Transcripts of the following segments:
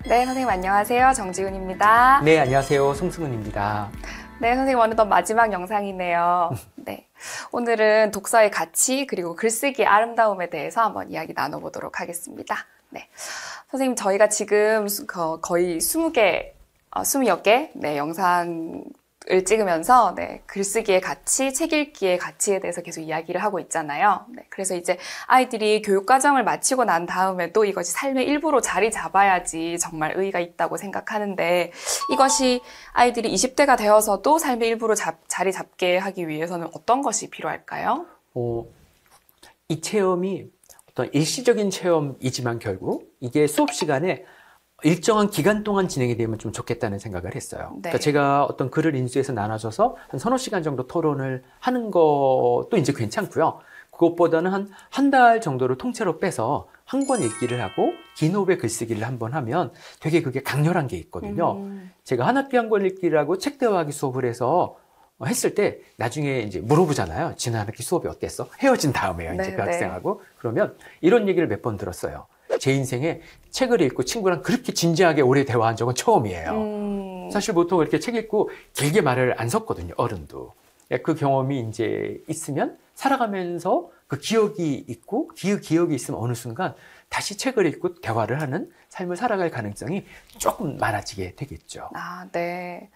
네, 선생님 안녕하세요. 정지훈입니다. 네, 안녕하세요. 송승훈입니다. 네, 선생님 어느덧 마지막 영상이네요. 네, 오늘은 독서의 가치 그리고 글쓰기의 아름다움에 대해서 한번 이야기 나눠보도록 하겠습니다. 네, 선생님 저희가 지금 거의 20여 개 영상을 찍으면서 글쓰기의 가치, 책 읽기의 가치에 대해서 계속 이야기를 하고 있잖아요. 그래서 이제 아이들이 교육과정을 마치고 난 다음에도 이것이 삶의 일부로 자리 잡아야지 정말 의의가 있다고 생각하는데, 이것이 아이들이 20대가 되어서도 삶의 일부로 자리 잡게 하기 위해서는 어떤 것이 필요할까요? 이 체험이 어떤 일시적인 체험이지만 결국 이게 수업 시간에 일정한 기간 동안 진행이 되면 좀 좋겠다는 생각을 했어요. 네. 그러니까 제가 어떤 글을 인수해서 나눠줘서 한 서너 시간 정도 토론을 하는 것도 이제 괜찮고요. 그것보다는 한 달 정도를 통째로 빼서 한 권 읽기를 하고 긴 호흡의 글쓰기를 한번 하면 되게 그게 강렬한 게 있거든요. 제가 한 학기 한 권 읽기를 하고 책 대화하기 수업을 해서 했을 때 나중에 이제 물어보잖아요. 지난 학기 수업이 어땠어? 헤어진 다음에요. 이제 그 학생하고. 그러면 이런 얘기를 몇 번 들었어요. 제 인생에 책을 읽고 친구랑 그렇게 진지하게 오래 대화한 적은 처음이에요. 사실 보통 이렇게 책 읽고 길게 말을 안 섞거든요. 어른도. 그 경험이 이제 있으면 살아가면서 그 기억이 있고 그 기억이 있으면 어느 순간 다시 책을 읽고 대화를 하는 삶을 살아갈 가능성이 조금 많아지게 되겠죠. 네,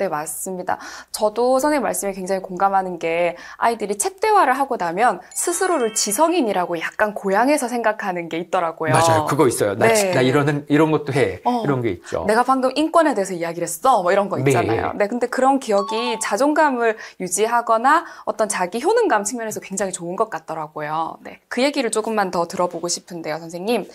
맞습니다. 저도 선생님 말씀에 굉장히 공감하는 게, 아이들이 책 대화를 하고 나면 스스로를 지성인이라고 약간 고향에서 생각하는 게 있더라고요. 맞아요. 그거 있어요. 나 이런 것도 해. 이런 게 있죠. 내가 방금 인권에 대해서 이야기를 했어. 뭐 이런 거 있잖아요. 네, 근데 그런 기억이 자존감을 유지하거나 어떤 자기 효능감 측면에서 굉장히 좋은 것 같더라고요. 네, 그 얘기를 조금만 더 들어보고 싶은데요, 선생님.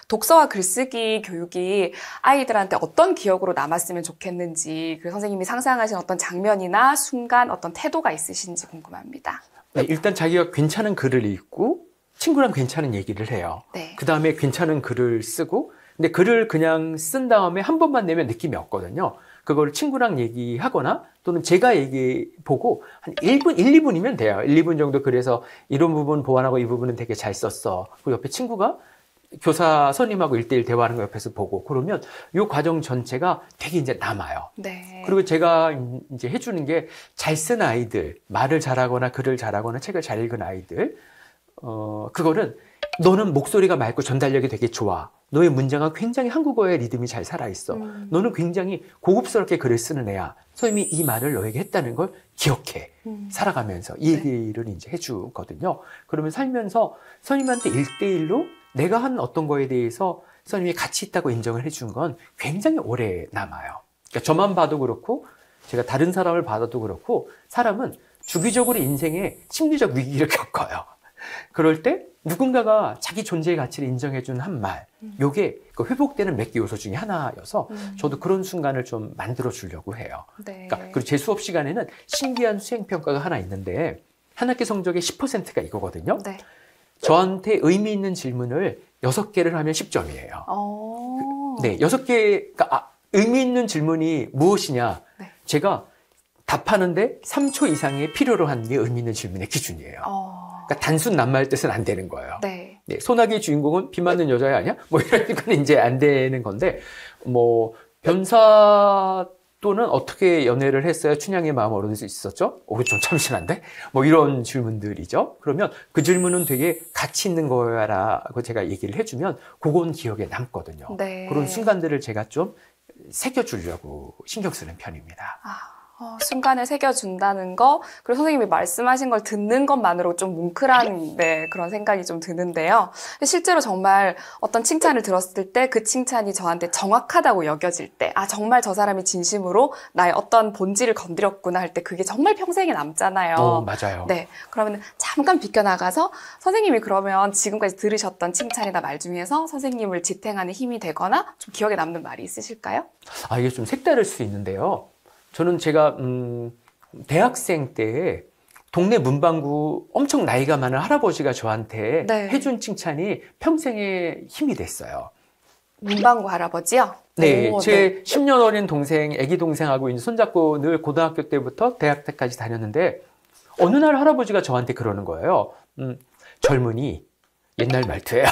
독서와 글쓰기 교육이 아이들한테 어떤 기억으로 남았으면 좋겠는지, 그 선생님이 상상하신 어떤 장면이나 순간, 어떤 태도가 있으신지 궁금합니다. 네, 일단 자기가 괜찮은 글을 읽고 친구랑 괜찮은 얘기를 해요. 그 다음에 괜찮은 글을 쓰고, 근데 글을 그냥 쓴 다음에 한 번만 내면 느낌이 없거든요. 그걸 친구랑 얘기하거나 또는 제가 얘기 보고 한 1분, 1, 2분이면 돼요. 1, 2분 정도 그래서 이런 부분 보완하고 이 부분은 되게 잘 썼어. 그리고 옆에 친구가 교사 선임하고 1대1 대화하는 거 옆에서 보고, 그러면 이 과정 전체가 되게 이제 남아요. 그리고 제가 이제 해주는 게, 잘 쓴 아이들, 말을 잘하거나 글을 잘하거나 책을 잘 읽은 아이들, 그거는 너는 목소리가 맑고 전달력이 되게 좋아. 너의 문장은 굉장히 한국어의 리듬이 잘 살아있어. 너는 굉장히 고급스럽게 글을 쓰는 애야. 선생님이 이 말을 너에게 했다는 걸 기억해. 살아가면서 이 얘기를 이제 해주거든요. 그러면 살면서 선생님한테 1대1로 내가 한 어떤 거에 대해서 선생님이 가치 있다고 인정을 해준 건 굉장히 오래 남아요. 그러니까 저만 봐도 그렇고 제가 다른 사람을 봐도 그렇고, 사람은 주기적으로 인생에 심리적 위기를 겪어요. 그럴 때 누군가가 자기 존재의 가치를 인정해준 한 말, 요게 회복되는 몇 개 요소 중에 하나여서 저도 그런 순간을 좀 만들어 주려고 해요. 그러니까 그리고 제 수업 시간에는 신기한 수행평가가 하나 있는데, 한 학기 성적의 10%가 이거거든요. 저한테 의미 있는 질문을 6개를 하면 10점이에요. 네, 6개가 의미 있는 질문이 무엇이냐? 제가 답하는데 3초 이상의 필요로 하는 게 의미 있는 질문의 기준이에요. 그러니까 단순 낱말 뜻은 안 되는 거예요. 네, 소나기의 주인공은 비 맞는 여자야 아니야? 뭐 이런 건 이제 안 되는 건데, 뭐 변사 또는 어떻게 연애를 했어야 춘향의 마음을 얻을 수 있었죠? 좀 참신한데? 뭐 이런 질문들이죠. 그러면 그 질문은 되게 가치 있는 거야라고 제가 얘기를 해주면 그건 기억에 남거든요. 그런 순간들을 제가 좀 새겨주려고 신경 쓰는 편입니다. 순간을 새겨준다는 거, 그리고 선생님이 말씀하신 걸 듣는 것만으로 좀 뭉클한 그런 생각이 좀 드는데요. 실제로 정말 어떤 칭찬을 들었을 때 그 칭찬이 저한테 정확하다고 여겨질 때, 정말 저 사람이 진심으로 나의 어떤 본질을 건드렸구나 할 때 그게 정말 평생에 남잖아요. 맞아요. 네, 그러면 잠깐 비껴나가서 선생님이 그러면 지금까지 들으셨던 칭찬이나 말 중에서 선생님을 지탱하는 힘이 되거나 좀 기억에 남는 말이 있으실까요? 이게 좀 색다를 수 있는데요. 저는 제가 대학생 때 동네 문방구 엄청 나이가 많은 할아버지가 저한테 해준 칭찬이 평생의 힘이 됐어요. 문방구 할아버지요? 네, 제 10년 어린 동생, 애기 동생하고 이제 손잡고 늘 고등학교 때부터 대학 때까지 다녔는데, 어느 날 할아버지가 저한테 그러는 거예요. 젊은이, 옛날 말투예요.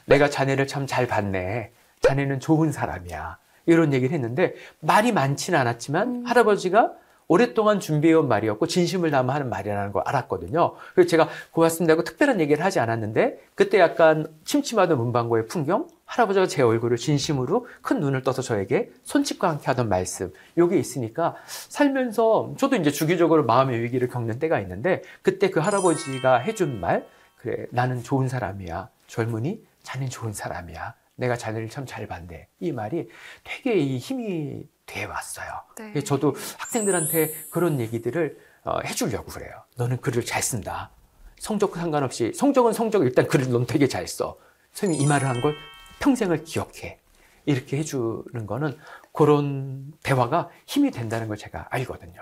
내가 자네를 참 잘 봤네. 자네는 좋은 사람이야. 이런 얘기를 했는데 말이 많지는 않았지만 할아버지가 오랫동안 준비해온 말이었고 진심을 담아 하는 말이라는 걸 알았거든요. 그래서 제가 고맙습니다 하고 특별한 얘기를 하지 않았는데 그때 약간 침침하던 문방구의 풍경, 할아버지가 제 얼굴을 진심으로 큰 눈을 떠서 저에게 손짓과 함께 하던 말씀, 요게 있으니까 살면서 저도 이제 주기적으로 마음의 위기를 겪는 때가 있는데 그때 그 할아버지가 해준 말, 그래 나는 좋은 사람이야. 젊은이 자네는 좋은 사람이야. 내가 자네를 참 잘 봤네. 이 말이 되게 이 힘이 돼 왔어요. 네. 저도 학생들한테 그런 얘기들을 해주려고 그래요. 너는 글을 잘 쓴다. 성적 상관없이 성적은 성적 일단 글을 넌 되게 잘 써. 선생님이 이 말을 한 걸 평생을 기억해. 이렇게 해주는 거는 그런 대화가 힘이 된다는 걸 제가 알거든요.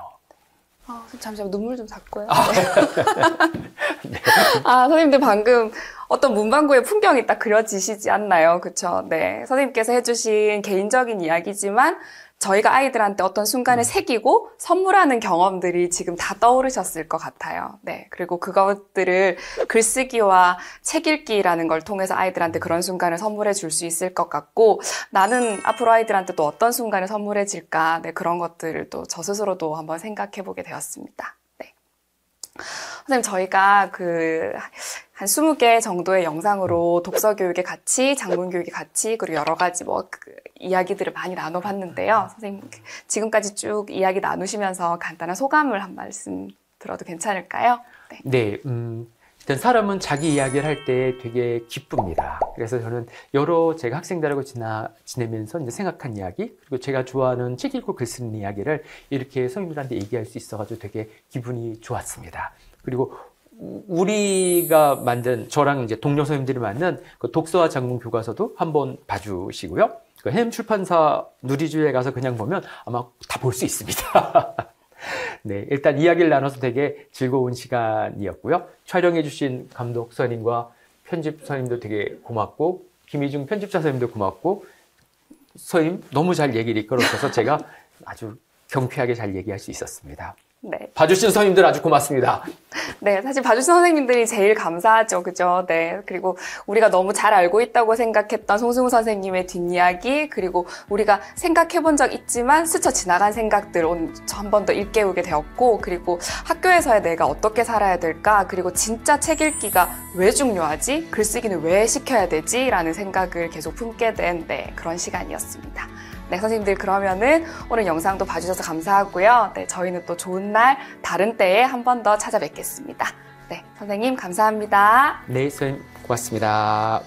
잠시만 눈물 좀 닦고요. 네. 선생님들 방금 어떤 문방구의 풍경이 딱 그려지시지 않나요? 그렇죠? 네, 선생님께서 해주신 개인적인 이야기지만 저희가 아이들한테 어떤 순간을 새기고 선물하는 경험들이 지금 다 떠오르셨을 것 같아요. 네, 그리고 그것들을 글쓰기와 책 읽기라는 걸 통해서 아이들한테 그런 순간을 선물해 줄 수 있을 것 같고 나는 앞으로 아이들한테 또 어떤 순간을 선물해 줄까? 네, 그런 것들을 또 저 스스로도 한번 생각해 보게 되었습니다. 네. 선생님, 저희가 한 20개 정도의 영상으로 독서 교육의 가치, 장문 교육의 가치, 그리고 여러 가지 이야기들을 많이 나눠봤는데요. 선생님, 지금까지 쭉 이야기 나누시면서 간단한 소감을 한 말씀 들어도 괜찮을까요? 네. 일단 사람은 자기 이야기를 할 때 되게 기쁩니다. 그래서 저는 제가 학생들하고 지내면서 이제 생각한 이야기, 그리고 제가 좋아하는 책 읽고 글 쓰는 이야기를 이렇게 선생님들한테 얘기할 수 있어가지고 되게 기분이 좋았습니다. 그리고 우리가 만든, 저랑 이제 동료 선생님들이 만든 그 독서와 장문 교과서도 한번 봐주시고요. 그 해임 출판사 누리주에 가서 그냥 보면 아마 다 볼 수 있습니다. 네, 일단 이야기를 나눠서 되게 즐거운 시간이었고요. 촬영해주신 감독 선생님과 편집 선생님도 되게 고맙고, 김희중 편집자 선생님도 고맙고, 선생님 너무 잘 얘기를 이끌어주셔서 제가 아주 경쾌하게 잘 얘기할 수 있었습니다. 네. 봐주신 선생님들 아주 고맙습니다. 네, 사실 봐주신 선생님들이 제일 감사하죠. 그죠? 네. 그리고 우리가 너무 잘 알고 있다고 생각했던 송승우 선생님의 뒷이야기, 그리고 우리가 생각해 본 적 있지만 스쳐 지나간 생각들 한 번 더 일깨우게 되었고, 그리고 학교에서의 내가 어떻게 살아야 될까, 그리고 진짜 책 읽기가 왜 중요하지? 글쓰기는 왜 시켜야 되지? 라는 생각을 계속 품게 된 그런 시간이었습니다. 네, 선생님들 그러면은 오늘 영상도 봐주셔서 감사하고요. 네, 저희는 또 좋은 날 다른 때에 한 번 더 찾아뵙겠습니다. 네, 선생님 감사합니다. 네, 선생님 고맙습니다.